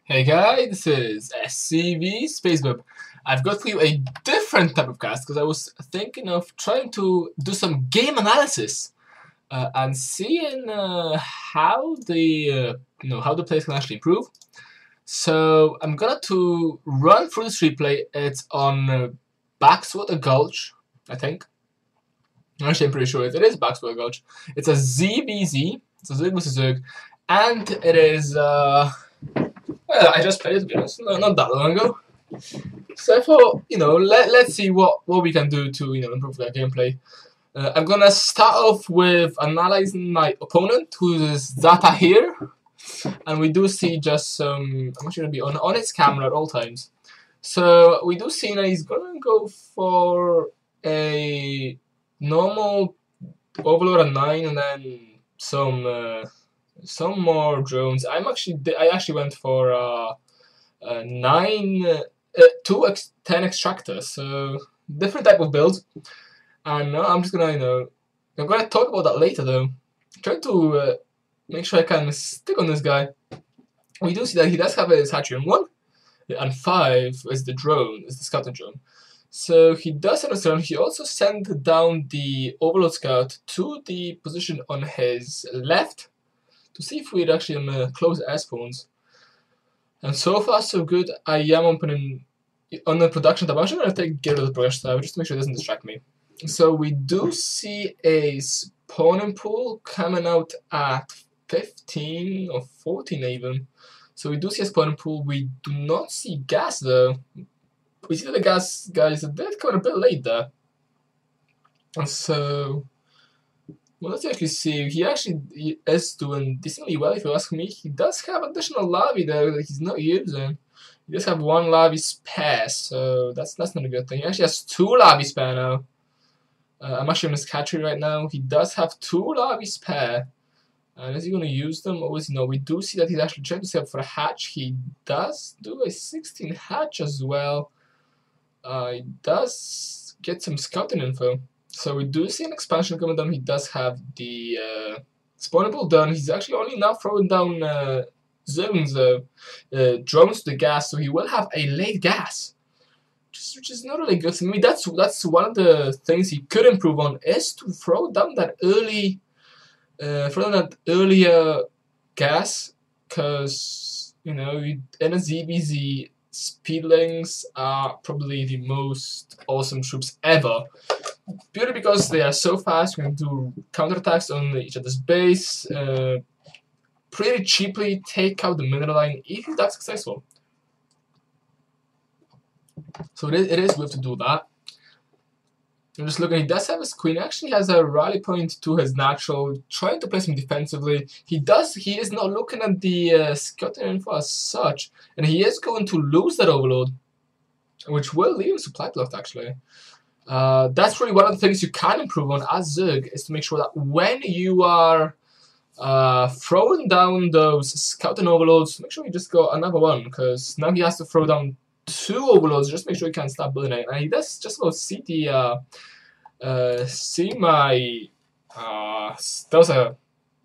Hey guys, this is SCV Spaceweb. I've got for you a different type of cast because I was thinking of trying to do some game analysis and seeing how the players can actually improve. So I'm gonna to run through this replay. It's on Backswater Gulch, I think. Actually, I'm pretty sure it is Backswater Gulch. It's a ZVZ. It's a Zerg vs Zerg, and it is. Well, I just played it, to be honest, not that long ago. So I thought, let's see what we can do to, improve that gameplay. I'm gonna start off with analyzing my opponent, who is Zata here, and we do see just some. I'm actually gonna be on its camera at all times. So we do see that he's gonna go for a normal Overlord at 9, and then some more drones. I actually went for 10 extractors, so different type of build. And I'm just gonna I'm gonna talk about that later though. Trying to make sure I can stick on this guy. We do see that he does have his hatchery on 1, and 5 is the drone, is the scouting drone. So he does have a drone. He also sent down the Overlord Scout to the position on his left, to see if we'd actually close air spawns. And so far so good. I am opening on the production tab. I'm actually going to get rid of the progression tab just to make sure it doesn't distract me. So we do see a spawning pool coming out at 15 or 14 even. So we do see a spawning pool. We do not see gas though. We see that the gas guys are coming a bit late there. And so, well, let's actually see. He is doing decently well, if you ask me. He does have additional larvae there that he's not using. He does have 1 larvae spare, so that's not a good thing. He actually has 2 larvae spare now. I'm actually on his hatchery right now. He does have 2 larvae spare. And is he going to use them, or is he? No, we do see that he's actually trying to set up for a hatch. He does do a 16 hatch as well. He does get some scouting info. So we do see an expansion coming down. He does have the spawning pool done. He's actually only now throwing down drones to the gas, so he will have a late gas, which is not really good to me. That's one of the things he could improve on, is to throw down that earlier gas, because in a ZBZ, speedlings are probably the most awesome troops ever. Purely because they are so fast, we can do counterattacks on each other's base, pretty cheaply take out the mineral line if that's successful. So it is worth to do that. I'm just looking, he does have his queen. He actually has a rally point to his natural, trying to place him defensively. He is not looking at the scouting info as such, and he is going to lose that overload, which will leave him supply blocked actually. That's really one of the things you can improve on as Zerg, is to make sure that when you are throwing down those scouting overloads, make sure you just go another one, because now he has to throw down 2 overloads. Just make sure he can start building it. And he does just about see my that was a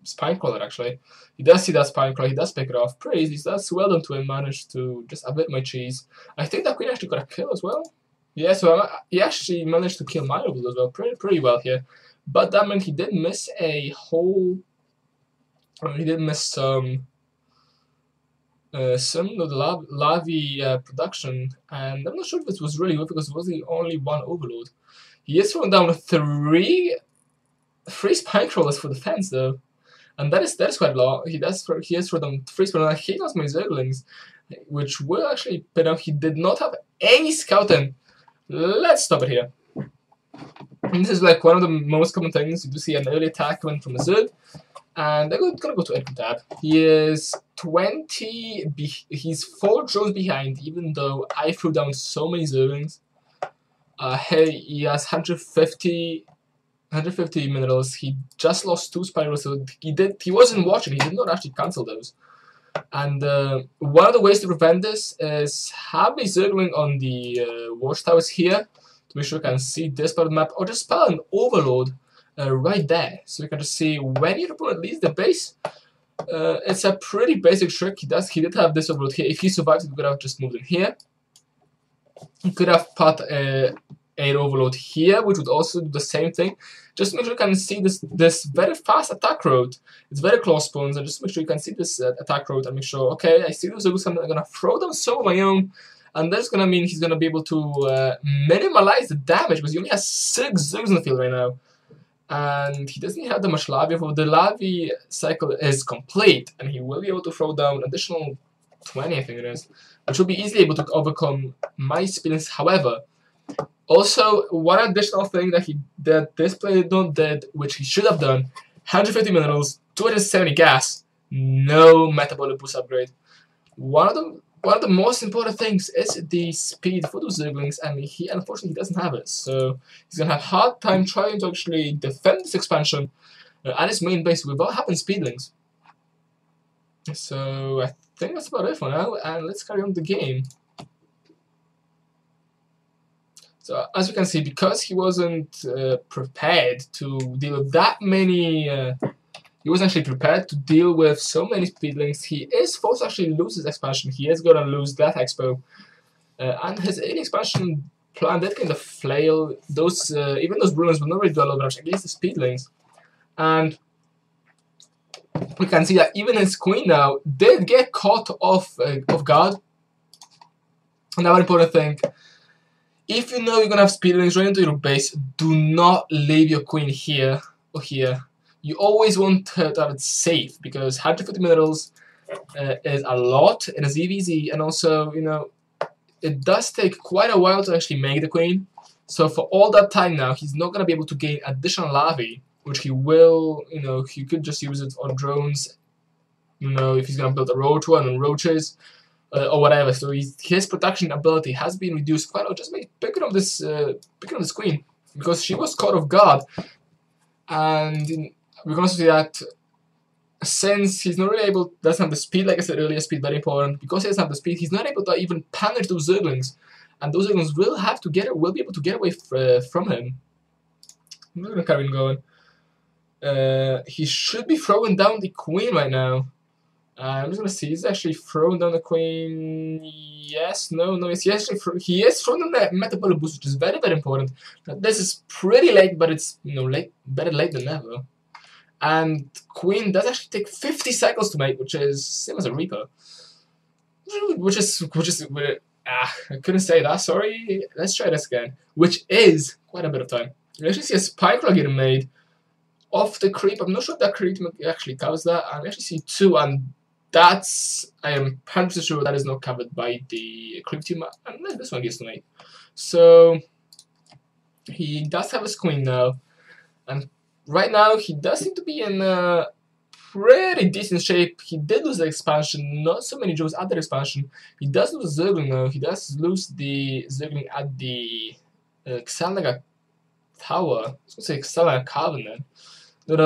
spine crawler actually. He does see that spine crawler. He does pick it off pretty easy. So that's well done to him. Managed to just abit my cheese. I think that queen actually got a kill as well. Yeah, so he actually managed to kill my overlord as well, pretty well here. But that meant he did miss a whole. He did miss some of the larvae production, and I'm not sure if this was really good because it was the only 1 overload. He is throwing down 3 spine crawlers for defense though, and that is quite a lot. He has thrown down 3 spine crawlers. He has my Zerglings, which will actually pin out. He did not have any scouting. Let's stop it here. And this is like one of the most common things. You do see an early attack coming from a Zerg. And I'm gonna go to edit tab. He is 20. He's 4 drones behind, even though I threw down so many Zerglings. He has 150 minerals. He just lost 2 spirals, so he wasn't watching. He did not actually cancel those. And one of the ways to prevent this is have a Zergling on the watchtowers here, to make sure you can see this part of the map, or just spell an overload right there, so you can just see when your opponent leaves the base, It's a pretty basic trick. He did have this overload here. If he survived, he could have just moved in here. He could have put an overload here, which would also do the same thing. Just make sure you can see this very fast attack road. It's very close spawns, and just make sure you can see this attack road and make sure, okay, I see those Zergs, I'm gonna throw them some of my own, and that's gonna mean he's gonna be able to minimize the damage because he only has 6 Zergs in the field right now. And he doesn't have that much Lavi, for the Lavi cycle is complete, and he will be able to throw down additional 20, I think it is, which will be easily able to overcome my Speedlings. However, also, one additional thing that this player did, which he should have done, 150 minerals, 270 gas, no metabolic boost upgrade. One of the most important things is the speed for those Zerglings, and he unfortunately doesn't have it. So he's gonna have a hard time trying to actually defend this expansion at his main base without having Speedlings. So I think that's about it for now, and let's carry on the game. So as you can see, because he wasn't prepared to deal with that many, he wasn't actually prepared to deal with so many Speedlings, he is forced to actually lose his expansion. He is going to lose that Expo. And his alien expansion plan did kind of flail. Even those Bruins will not really do a lot of damage against the Speedlings. And we can see that even his Queen now did get caught off guard. Another important thing, if you know you're going to have Speedlings right into your base, do not leave your Queen here or here. You always want her that it's safe, because 150 minerals is a lot in a ZVZ, and also, you know, it does take quite a while to actually make the Queen. So for all that time now, he's not going to be able to gain additional Lavi, which he will, you know, he could just use it on drones, you know, if he's going to build a roach one on roaches. Or whatever, so his production ability has been reduced quite a lot just by picking up this Queen, because she was caught off guard. And we can also see that since he's not really doesn't have the speed, like I said earlier, speed very important. Because he doesn't have the speed, he's not able to even punish those Zerglings, and those Zerglings will be able to get away from him. I'm not gonna carry on going. He should be throwing down the Queen right now. I'm just gonna see. He's actually throwing down the Queen. Yes, no. He is throwing down the metabolic boost, which is very, very important. Now, this is pretty late, but it's, you know, better late than never. And Queen does actually take 50 cycles to make, which is same as a Reaper. I couldn't say that. Sorry. Let's try this again. Which is quite a bit of time. You actually see a Spike Rock getting made off the creep. I'm not sure if that creep actually covers that. I actually see 2, and I am 100% sure that is not covered by the creep team, unless this one gets to make. So he does have his Queen now, and right now he does seem to be in a pretty decent shape. He did lose the expansion, not so many drones at the expansion. He does lose Zergling now. He does lose the Zergling at the Xanaga Tower. I was going to say Xanaga Cavern then. But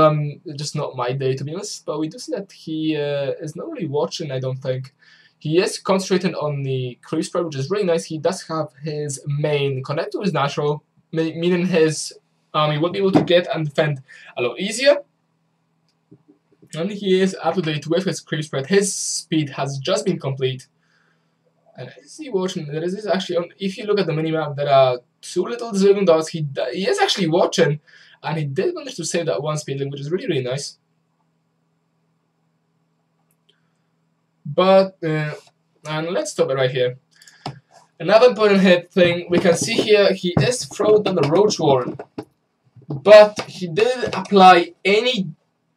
just not my day, to be honest. But we do see that he is not really watching, I don't think. He is concentrating on the creep spread, which is really nice. He does have his main connect to his natural, meaning his army will be able to get and defend a lot easier. And he is up to date with his creep spread. His speed has just been complete. And is he watching? There is actually, if you look at the minimap, there are 2 little Zerg dots. He is actually watching. And he did manage to save that one Speedling, which is really, really nice. But, and let's stop it right here. Another important thing, we can see here, he is throwing down the Roach Warren. But he didn't apply any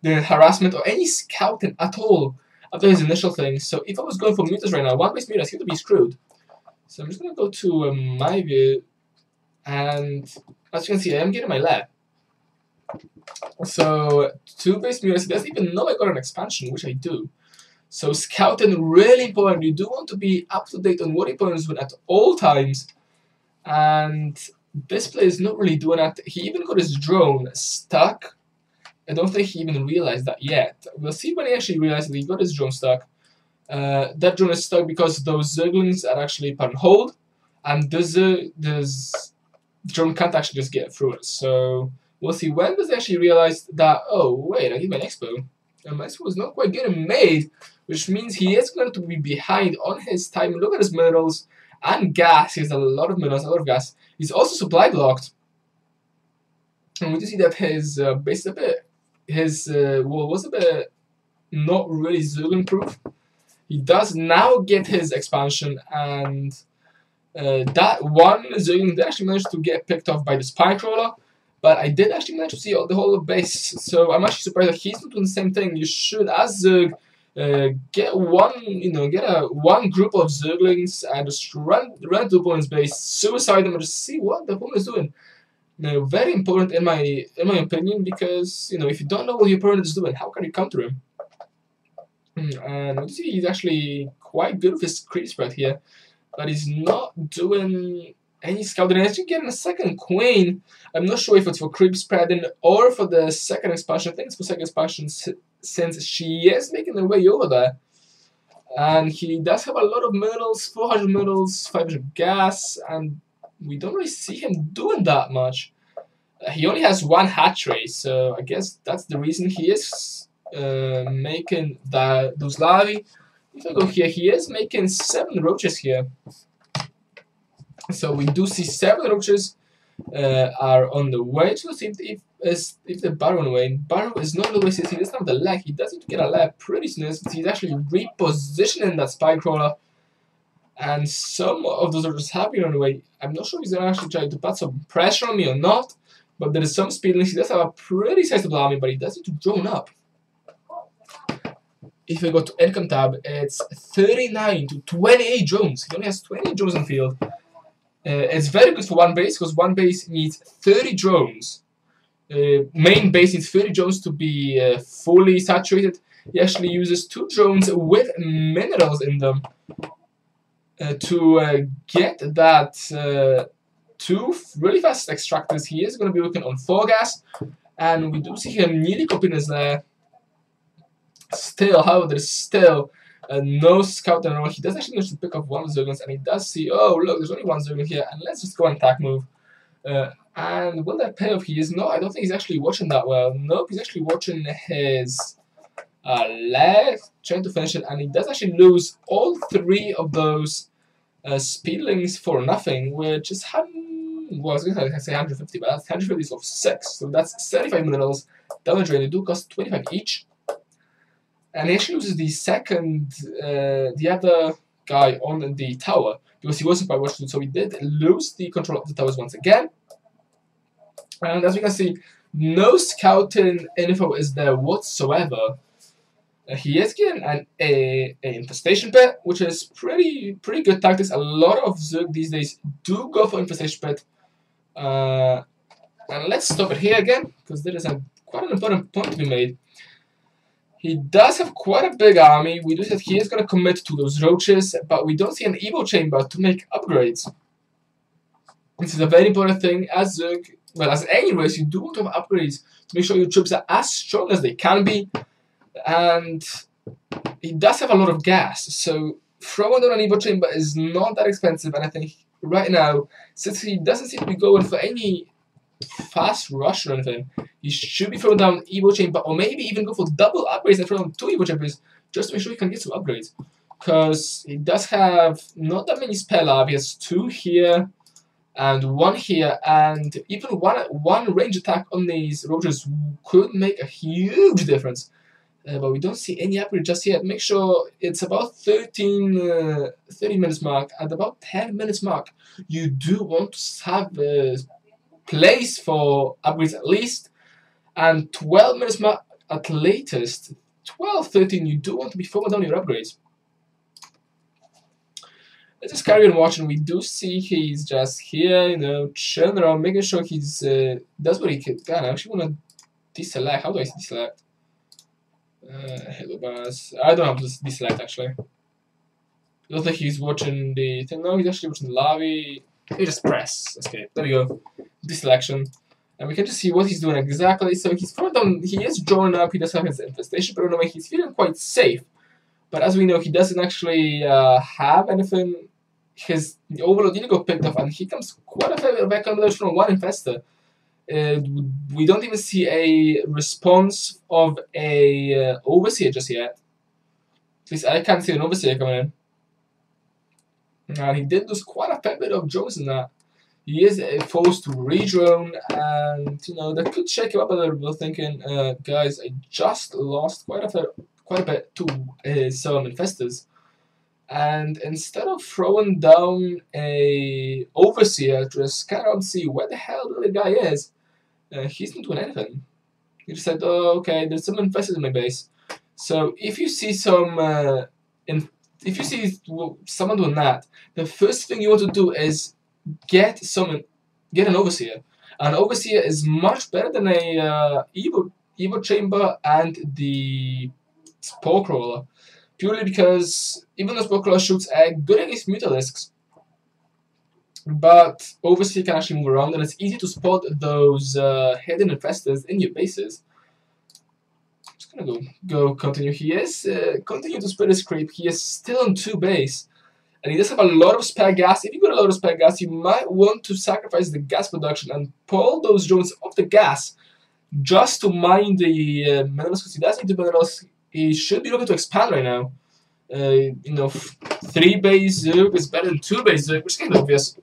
harassment or any scouting at all after his initial thing. So if I was going for mutas right now, 1-base mutas, he would be screwed. So I'm just going to go to my view. And as you can see, I am getting my lab. So 2-base mutas, he doesn't even know I got an expansion, which I do. So scouting, really important. You do want to be up to date on what opponents win at all times. And this player is not really doing that. He even got his drone stuck. I don't think he even realized that yet. We'll see when he actually realizes that he got his drone stuck. That drone is stuck because those Zerglings are actually put on hold. And this drone can't actually just get through it. So we'll see when does he actually realize that, oh wait, I need my expo. And Messi was not quite getting made, which means he is going to be behind on his time. Look at his minerals and gas. He has a lot of minerals, a lot of gas. He's also supply blocked. And we do see that his base is a bit, his wall was a bit not really Zerg proof. He does now get his expansion, and that one Zerg did actually manage to get picked off by the spy crawler. But I did actually manage to see the whole base, so I'm actually surprised that he's not doing the same thing. You should, as Zerg, get one group of Zerglings and just run to the opponent's base, suicide them, and just see what the opponent is doing. Very important in my opinion, because if you don't know what your opponent is doing, how can you counter him? And you see he's actually quite good with his creep spread here, but he's not doing any scouting. He's actually getting a second queen. I'm not sure if it's for creep spreading or for the second expansion. I think it's for second expansion since she is making her way over there. And he does have a lot of minerals, 400 minerals, 500 gas, and we don't really see him doing that much. He only has one hatch race, so I guess that's the reason he is making those larvae. If I go here, he is making 7 roaches here. So we do see 7 roaches are on the way. So let's see if the Barrow on the way. Barrow is not on the way since he doesn't have the lag. He does need to get a lag pretty soon since he's actually repositioning that spy crawler. And some of those roaches have been on the way. I'm not sure if he's going to actually try to put some pressure on me or not. But there is some speed links. He does have a pretty sizable army, but he does need to drone up. If we go to income tab, it's 39 to 28 drones. He only has 28 drones in the field. It's very good for one base, because one base needs 30 drones. Main base needs 30 drones to be fully saturated. He actually uses 2 drones with minerals in them to get that 2 really fast extractors. He is going to be working on 4 gas, and we do see him nearly copying us there. Still, however, there's still no scout in a row. He does actually manage to pick up 1 Zerglings, and he does see, oh look, there's only 1 Zergling here, and let's just go and attack move. And will that pay off? He is not. I don't think he's actually watching that well. Nope, he's actually watching his leg, trying to finish it, and he does actually lose all 3 of those speedlings for nothing, which is well, I was going to say 150, but that's 150 of 6, so that's 75 minerals down the drain. They do cost 25 each. And he actually loses the other guy on the tower, because he wasn't quite watching, so he did lose the control of the towers once again. And as we can see, no scouting info is there whatsoever. He is getting an infestation pit, which is pretty good tactics. A lot of Zerg these days do go for infestation pit. And let's stop it here again, because there is quite an important point to be made. He does have quite a big army. We do see that he is going to commit to those roaches, but we don't see an Evo chamber to make upgrades. This is a very important thing. As Zerg, well, as any race, you do want to have upgrades to make sure your troops are as strong as they can be. And he does have a lot of gas, so throwing on an Evo chamber is not that expensive. And I think right now, since he doesn't seem to be going for any fast rush or anything, he should be throwing down Evo chamber, or maybe even go for double upgrades and throw down 2 Evo chambers just to make sure he can get some upgrades. Because he does have not that many spare lab. He has 2 here and 1 here, and even one range attack on these roaches could make a huge difference. But we don't see any upgrade just yet. Make sure it's about 30 minutes mark. At about 10 minutes mark, you do want to have a place for upgrades at least. And 12 minutes mark at latest. 12, 13, you do want to be throwing down your upgrades. Let's just carry on watching. We do see he's just here, chilling around, making sure he's does what he can. God, I actually want to deselect. How do I deselect? Hello bars. I don't have to deselect actually. I don't think he's watching the thing. No, he's actually watching the larvae. You just press escape. There we go. Deselection. And we can just see what he's doing exactly. So he's throwing down, he is drawing up, he does have his infestation, but in a way he's feeling quite safe. But as we know, he doesn't actually have anything. His overload didn't go picked up, and he comes quite a fair bit of accumulation from 1 infestor. We don't even see a response of a overseer just yet. At least I can't see an overseer coming in. And he did lose quite a fair bit of drones in that. He is forced to redrone, and you know that could shake him up a little bit. Thinking, guys, I just lost quite a bit to some infestors, and instead of throwing down a overseer to just scan around and see where the hell the guy is, he's not doing anything. He just said, "Oh, okay, there's some infestors in my base." So if you see some, if you see someone doing that, the first thing you want to do is get an overseer. An overseer is much better than a Evo chamber and the spore crawler, purely because even though spore crawler shoots good against mutalisks, but overseer can actually move around, and it's easy to spot those hidden infestors in your bases. I'm just gonna go continue. He is continue to spread his creep. He is still on 2 base. And he does have a lot of spare gas. If you got a lot of spare gas, you might want to sacrifice the gas production and pull those drones off the gas just to mine the minerals, because he does need the minerals. He should be looking to expand right now. You know, 3 base Zerg is better than 2 base Zerg, which is kind of obvious.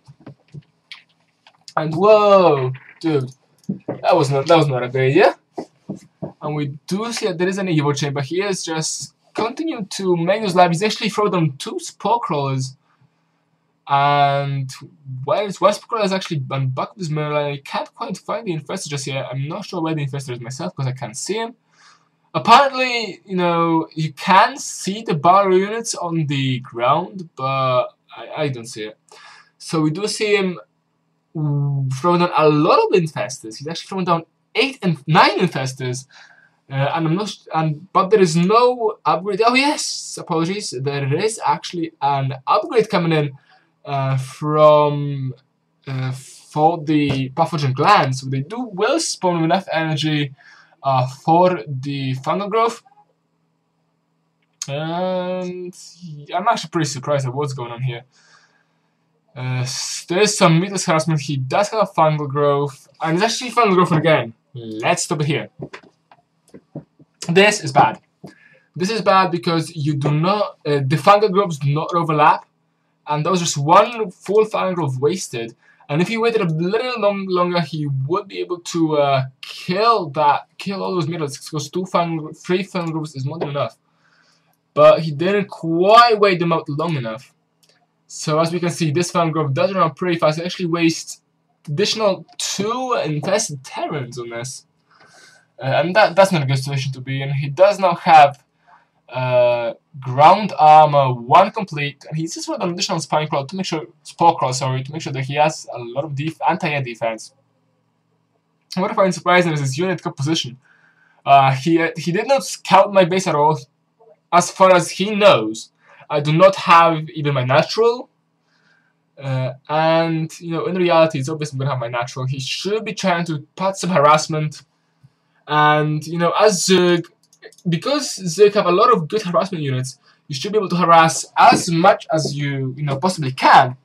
And whoa, dude, that was not a good idea. And we do see that there is an Evo chamber. He is just continue to make those live. He's actually thrown them 2 spore crawlers, and one spore crawler is actually unbucked this mirror. I can't quite find the infestor just yet. I'm not sure where the infestor is myself because I can't see him. Apparently, you know, you can see the barrier units on the ground, but I don't see it. So we do see him throwing down a lot of infestors. He's actually throwing down 8 and 9 infestors. And I'm not, but there is no upgrade. Oh yes, apologies. There is actually an upgrade coming in from for the pathogen gland, so they will spawn enough energy for the fungal growth. And I'm actually pretty surprised at what's going on here. There's some meatless harassment. He does have a fungal growth, and it's actually fungal growth again. Let's stop it here. This is bad. This is bad because you do not, the fungal growths do not overlap, and that was just one full fungal growth wasted. And if he waited a little longer, he would be able to kill all those middles, because 3 fungal growths is more than enough. But he didn't quite wait them out long enough. So as we can see, this fungal growth does run out pretty fast. It actually wastes additional 2 infested Terrans on this. And that's not a good situation to be in. He does now have ground armor 1 complete, and he's just with an additional spore crawl to make sure that he has a lot of anti-air defense. What I find surprising is his unit composition. He did not scout my base at all. As far as he knows, I do not have even my natural. And you know, in reality, it's obviously going to have my natural. He should be trying to put some harassment. And you know, as Zerg, because Zerg have a lot of good harassment units, you should be able to harass as much as you possibly can,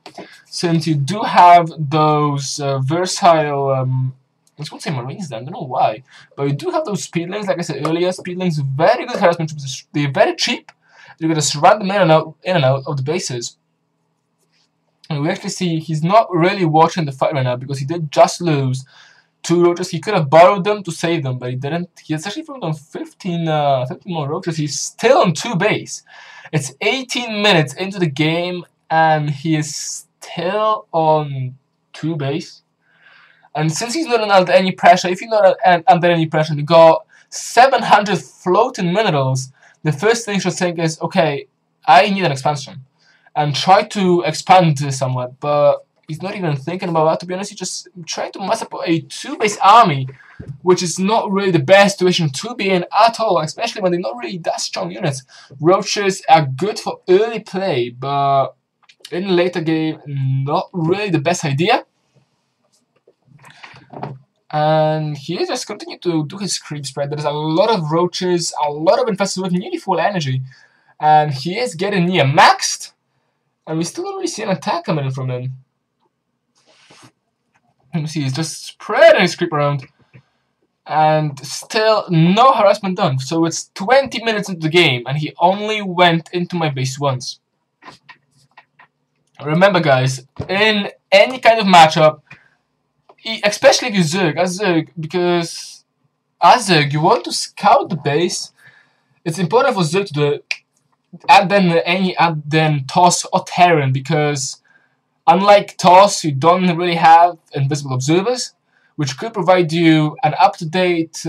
since you do have those versatile. I won't say Marines then, I don't know why, but you do have those speedlings. Like I said earlier, speedlings very good harassment troops. They're very cheap. You're gonna surround them in and out of the bases. And we actually see he's not really watching the fight right now because he did just lose 2 roaches. He could have borrowed them to save them, but he didn't. He has actually thrown on 15 more roaches. He's still on 2 base. It's 18 minutes into the game, and he is still on 2 base. And since he's not under any pressure, if you're not under any pressure, and you got 700 floating minerals, the first thing you should think is, okay, I need an expansion, and try to expand somewhat. But he's not even thinking about that, to be honest. He's just trying to mess up a 2-base army, which is not really the best situation to be in at all, especially when they're not really that strong units. Roaches are good for early play, but in the later game, not really the best idea. And he is just continuing to do his creep spread. There's a lot of roaches, a lot of infestors with nearly full energy, and he is getting near maxed, and we still don't really see an attack coming in from him. Let me see, he's just spreading his creep around. And still no harassment done. So it's 20 minutes into the game and he only went into my base once. Remember guys, in any kind of matchup, especially if you Zerg, as Zerg, because as Zerg you want to scout the base. It's important for Zerg to do it, and then Toss or Terran, because unlike Toss you don't really have invisible observers, which could provide you an up-to-date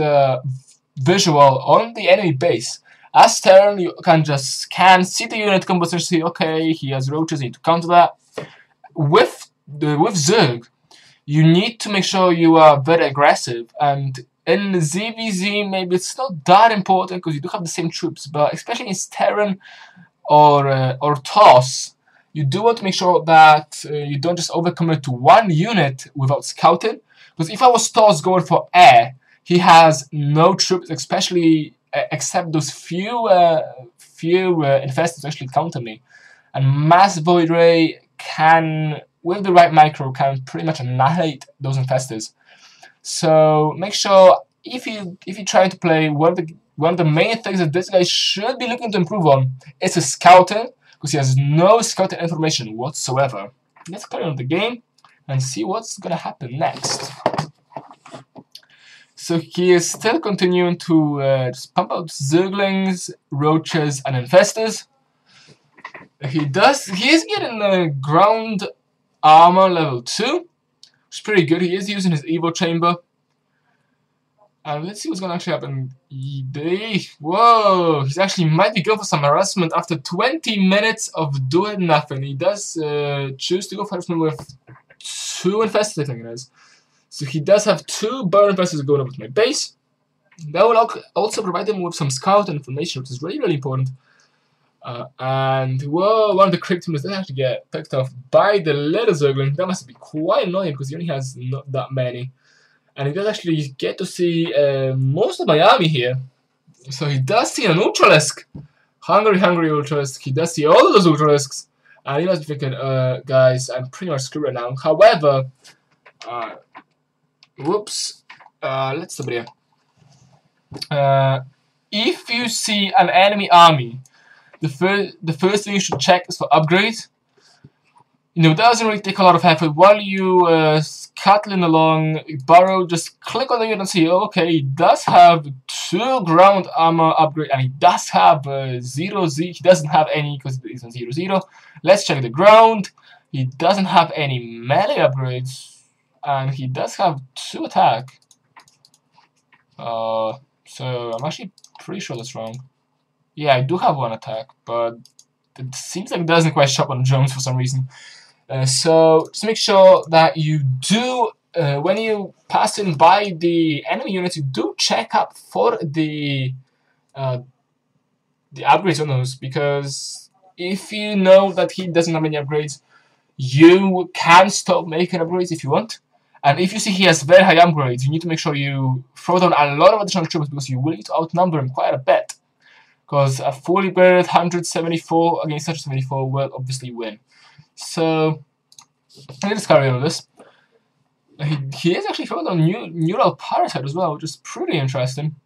visual on the enemy base. As Terran, you can just scan, see the unit combos and see, okay, he has roaches, you need to counter that. With Zerg, you need to make sure you are very aggressive, and in ZVZ maybe it's not that important because you do have the same troops, but especially in Terran or Toss, you do want to make sure that you don't just overcommit to one unit without scouting. Because if I was Toss going for air, he has no troops, especially except those few infestors actually counter me. And Mass Void Ray can, with the right micro, can pretty much annihilate those infestors. So make sure if you try to play, one of the main things that this guy should be looking to improve on is his scouting, because he has no scouting information whatsoever. Let's carry on the game and see what's gonna happen next. So he is still continuing to just pump out Zerglings, Roaches, and Infestors. He is getting ground armor level 2, which is pretty good. He is using his Evo Chamber. Let's see what's gonna actually happen. Whoa! He's actually might be going for some harassment after 20 minutes of doing nothing. He does choose to go for harassment with 2 infestors, I think it is. So he does have 2 burn infestors going over to my base. That will also provide him with some scout information, which is really, really important. And whoa, one of the crit teams did actually get picked off by the little Zergling. That must be quite annoying because he only has not that many. And he does actually get to see most of my army here. So he does see an Ultralisk. Hungry Ultralisk. He does see all of those Ultralisks. And he must be thinking, guys, I'm pretty much screwed right now. However, whoops. Let's stop here. If you see an enemy army, the first thing you should check is for upgrades. You know, it doesn't really take a lot of effort. While you scuttling along, Burrow, just click on the unit and see, okay, he does have 2 ground armor upgrade, and he does have 0Z. He doesn't have any because he's on 0-0. Let's check the ground. He doesn't have any melee upgrades, and he does have 2 attack. So I'm actually pretty sure that's wrong. Yeah, I do have 1 attack, but it seems like it doesn't quite show up on Jones for some reason. So just make sure that you do, when you pass in by the enemy units, you do check up for the upgrades on those, because if you know that he doesn't have any upgrades, you can stop making upgrades if you want. And if you see he has very high upgrades, you need to make sure you throw down a lot of additional troops, because you will need to outnumber him quite a bit. Because a fully buried 174 against 174 will obviously win. So let's carry on with this. He is actually throwing on neural parasite as well, which is pretty interesting.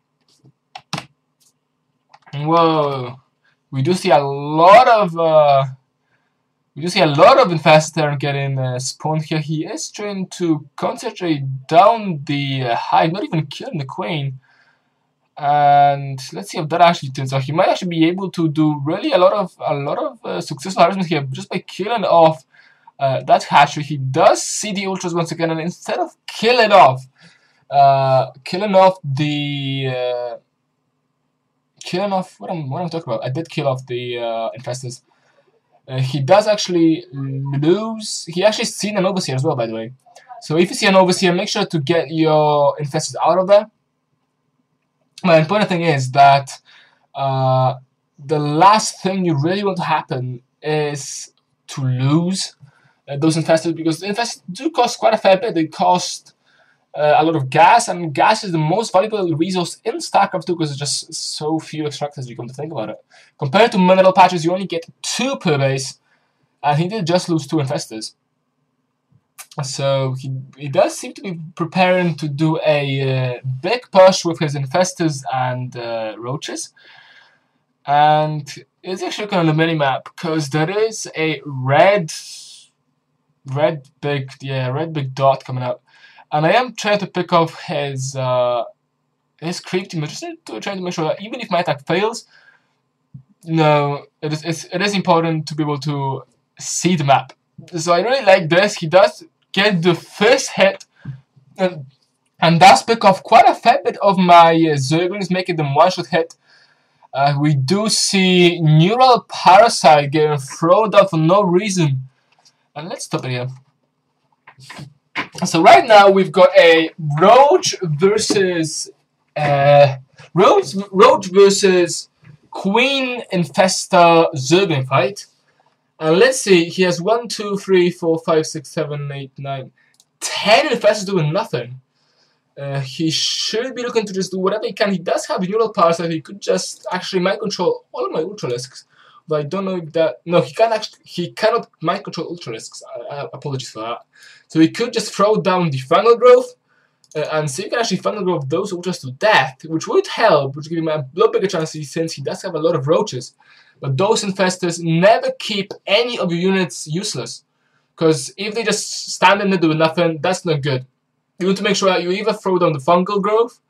Whoa, we do see a lot of infestor getting spawned here. He is trying to concentrate down the hive, not even killing the queen. And let's see if that actually turns out. He might actually be able to do really a lot of successful harassment here just by killing off that hatchery. He does see the ultras once again, and instead of killing off what I'm talking about. I did kill off the infestors. He does actually lose. He actually seen an overseer as well, by the way. So if you see an overseer, make sure to get your infestors out of there. The important thing is that the last thing you really want to happen is to lose those infestors, because the infestors do cost quite a fair bit. They cost a lot of gas, and gas is the most valuable resource in StarCraft 2 because there's just so few extractors you come to think about it. Compared to mineral patches, you only get 2 per base, and he did just lose 2 infestors. So he does seem to be preparing to do a big push with his infestors and roaches. And it's actually looking on the minimap because there is a red big dot coming up, and I am trying to pick off his creep team. Just trying to make sure that even if my attack fails, it is important to be able to see the map. So I really like this. He does get the first hit, and does pick off quite a fair bit of my Zerglings, making them one-shot hit. We do see Neural Parasite getting thrown out for no reason. And let's stop it here. So right now we've got a Roach versus Queen Infestor Zergling fight. And let's see, he has 1, 2, 3, 4, 5, 6, 7, 8, 9, 10 Infestors doing nothing. He should be looking to just do whatever he can. He does have Neural Parasite. He could just actually mind control all of my Ultralisks. But I don't know if that... No, he cannot mind control Ultralisks. Apologies for that. So he could just throw down the Fungal Growth. And so you can actually Fungal Growth those Ultras to death, which would help, which would give him a lot bigger chance since he does have a lot of Roaches. But those Infestors never keep any of your units useless. Because if they just stand in there doing nothing, that's not good. You want to make sure that you either throw down the Fungal Growth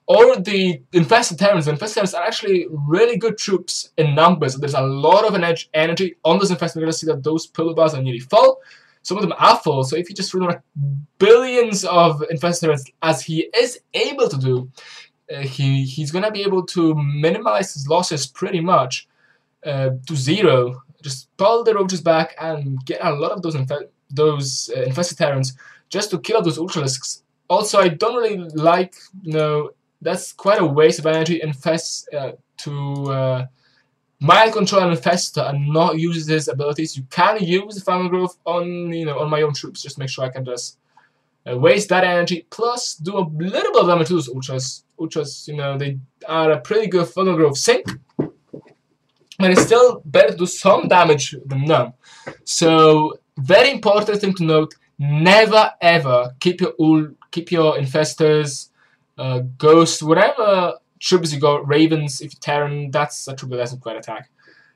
or the Infested Terrans. The Infested Terrans are actually really good troops in numbers. There's a lot of energy on those Infested. We're going to see that those pillar bars are nearly full. Some of them are full. So if you just throw down billions of Infested Terrans, as he is able to do, he's going to be able to minimize his losses pretty much to 0. Just pull the Roaches back and get a lot of those Infested Terrans just to kill those Ultralisks. Also, I don't really like, that's quite a waste of energy to mind control an Infestor and not use his abilities. You can use the Fungal Growth on, on my own troops. Just make sure I can just waste that energy, plus do a little bit of damage to those Ultras. Ultras, they are a pretty good Fungal Growth sink, but it's still better to do some damage than none. So, very important thing to note. Never ever keep your Infestors, Ghosts, whatever troops you got, Ravens, if you're Terran, that's a troop that doesn't quite attack.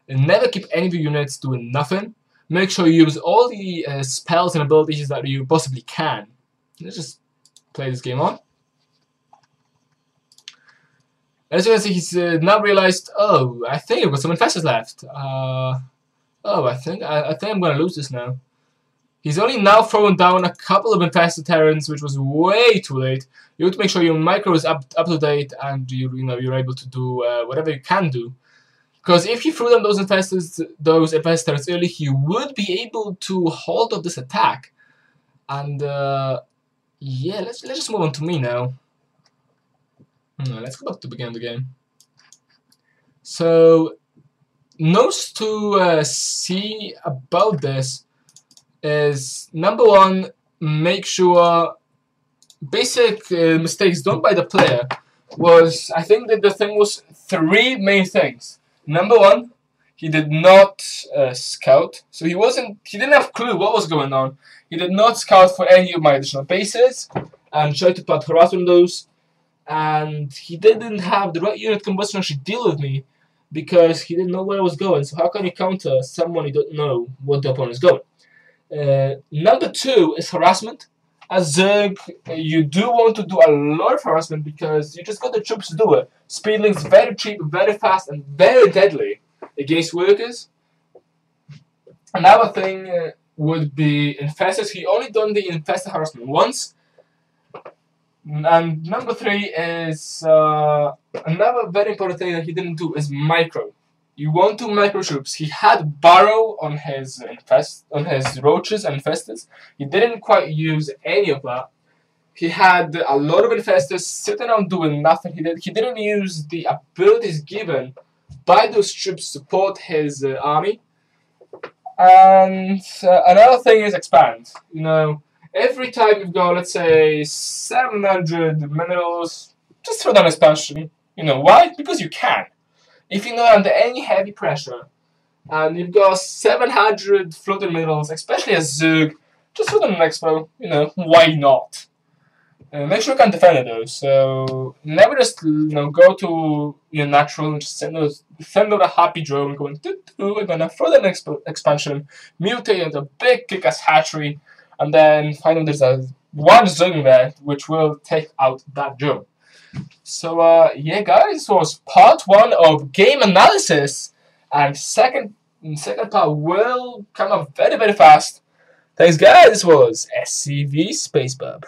And never keep any of your units doing nothing. Make sure you use all the spells and abilities that you possibly can. Let's just play this game on. As you can see, he's now realized, oh, I think I've got some Infestors left. Oh, I think I'm gonna lose this now. He's only now throwing down a couple of Infested Terrans, which was way too late. You have to make sure your micro is up to date and you're able to do whatever you can do. Because if you threw down those Infested Terrans early, he would be able to hold off this attack. And yeah, let's just move on to me now. Let's go back to the beginning of the game. So, notes to see about this is, number one, make sure basic mistakes done by the player was, I think that the thing was 3 main things. Number one, he did not scout, so he didn't have a clue what was going on. He did not scout for any of my additional bases and tried to put harassment on those, and he didn't have the right unit combustion to actually deal with me because he didn't know where I was going. So how can you counter someone who don't know what the opponent is going? Number 2 is harassment. As Zerg, you do want to do a lot of harassment because you just got the troops to do it. Speedling's very cheap, very fast, and very deadly against workers. Another thing would be Infestors. He only done the Infestor harassment once. And number 3 is another very important thing that he didn't do is micro. You want to micro troops. He had Burrow on his Roaches and Infestors. He didn't quite use any of that. He had a lot of Infestors sitting around doing nothing. He didn't use the abilities given by those troops to support his army. And another thing is expand. Every time you've got, let's say, 700 minerals, just throw down expansion. Why? Because you can. If you're not under any heavy pressure, and you've got 700 floating minerals, especially as Zerg, just throw them an expo. You know, why not? Make sure you can defend it though. So never just go to your natural and just send out a happy drone going. We're gonna throw that expansion, mutate into a big kick-ass hatchery, and then finally there's a one Zerg there which will take out that drone. So yeah, guys, this was part 1 of game analysis, and second part will come up very fast. Thanks, guys. This was SCV Space Bub.